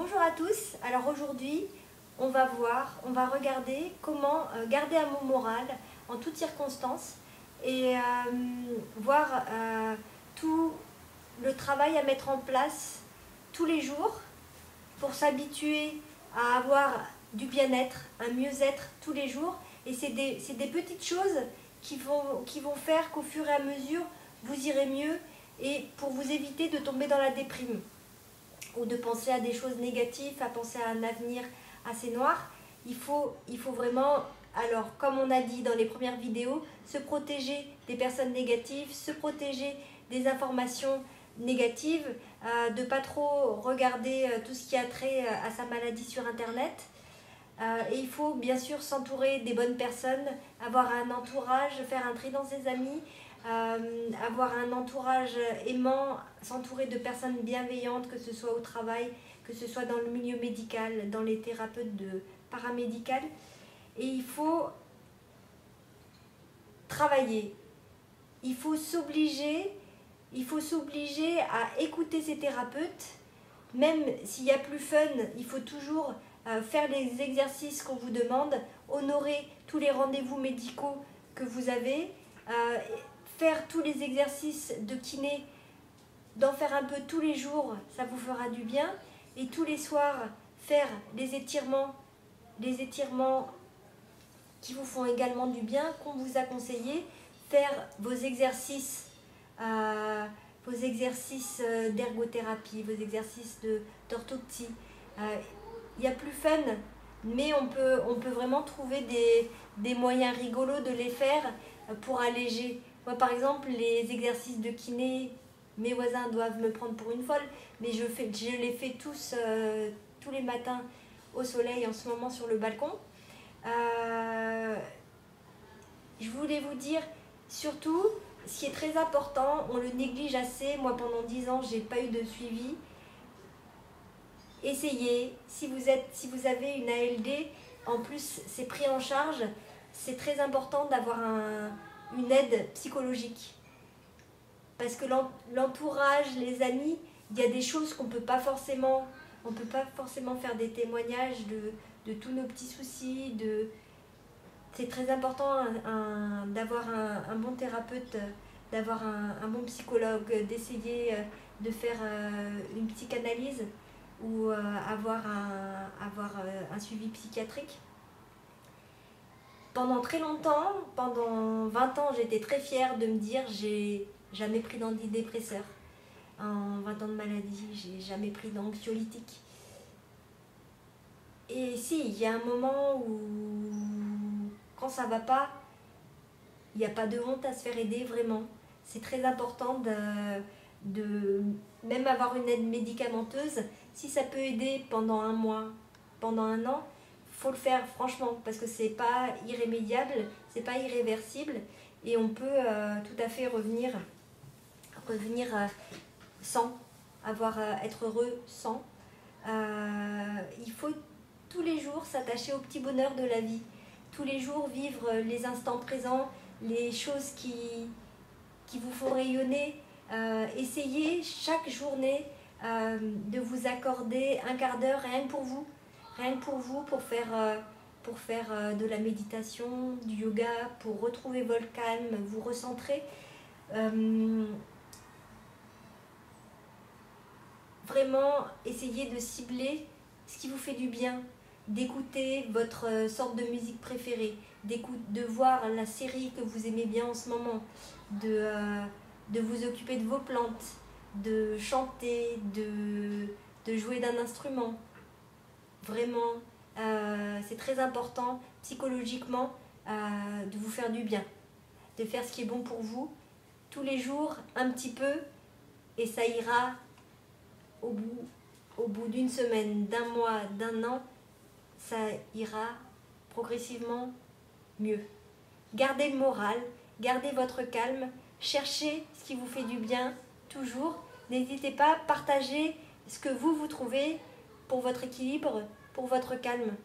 Bonjour à tous, alors aujourd'hui on va regarder comment garder un bon moral en toutes circonstances et voir tout le travail à mettre en place tous les jours pour s'habituer à avoir du bien-être, un mieux-être tous les jours. Et c'est des petites choses qui vont faire qu'au fur et à mesure vous irez mieux et pour vous éviter de tomber dans la déprime ou de penser à des choses négatives, à penser à un avenir assez noir. Il faut vraiment, alors comme on a dit dans les premières vidéos, se protéger des personnes négatives, se protéger des informations négatives, de ne pas trop regarder tout ce qui a trait à sa maladie sur internet. Et il faut bien sûr s'entourer des bonnes personnes, avoir un entourage, faire un tri dans ses amis, avoir un entourage aimant, s'entourer de personnes bienveillantes, que ce soit au travail, que ce soit dans le milieu médical, dans les thérapeutes paramédicales. Et il faut travailler, il faut s'obliger à écouter ses thérapeutes, même s'il y a plus fun, il faut toujours faire les exercices qu'on vous demande, honorer tous les rendez-vous médicaux que vous avez, faire tous les exercices de kiné, d'en faire un peu tous les jours, ça vous fera du bien. Et tous les soirs, faire les étirements qui vous font également du bien, qu'on vous a conseillé. Faire vos exercices d'ergothérapie, vos exercices d'orthoptie. Il y a plus fun, mais on peut vraiment trouver des moyens rigolos de les faire pour alléger. Moi, par exemple, les exercices de kiné, mes voisins doivent me prendre pour une folle, mais je les fais tous les matins au soleil en ce moment sur le balcon. Je voulais vous dire, surtout, ce qui est très important, on le néglige assez. Moi, pendant 10 ans, j'ai pas eu de suivi. Essayez, si vous avez une ALD, en plus c'est pris en charge, c'est très important d'avoir une aide psychologique. Parce que l'entourage, les amis, il y a des choses qu'on peut pas forcément faire des témoignages de tous nos petits soucis. C'est très important d'avoir un bon thérapeute, d'avoir un bon psychologue, d'essayer de faire une psychanalyse ou avoir un suivi psychiatrique. Pendant très longtemps, pendant 20 ans, j'étais très fière de me dire j'ai jamais pris d'antidépresseur. En 20 ans de maladie, j'ai jamais pris d'anxiolytique. Et si, il y a un moment où, quand ça va pas, il n'y a pas de honte à se faire aider, vraiment. C'est très important de même avoir une aide médicamenteuse. Si ça peut aider pendant un mois, pendant un an, faut le faire franchement, parce que c'est pas irrémédiable, c'est pas irréversible, et on peut tout à fait revenir sans être heureux sans. Il faut tous les jours s'attacher au petit bonheur de la vie, tous les jours vivre les instants présents, les choses qui vous font rayonner. Essayez chaque journée de vous accorder un quart d'heure rien que pour vous, pour faire de la méditation, du yoga, pour retrouver votre calme, vous recentrer. Vraiment, essayez de cibler ce qui vous fait du bien, d'écouter votre sorte de musique préférée, de voir la série que vous aimez bien en ce moment, de vous occuper de vos plantes, de chanter, de jouer d'un instrument. Vraiment, c'est très important psychologiquement de vous faire du bien, de faire ce qui est bon pour vous, tous les jours, un petit peu, et ça ira au bout d'une semaine, d'un mois, d'un an, ça ira progressivement mieux. Gardez le moral, gardez votre calme, cherchez ce qui vous fait du bien, toujours. N'hésitez pas à partager ce que vous trouvez pour votre équilibre, pour votre calme.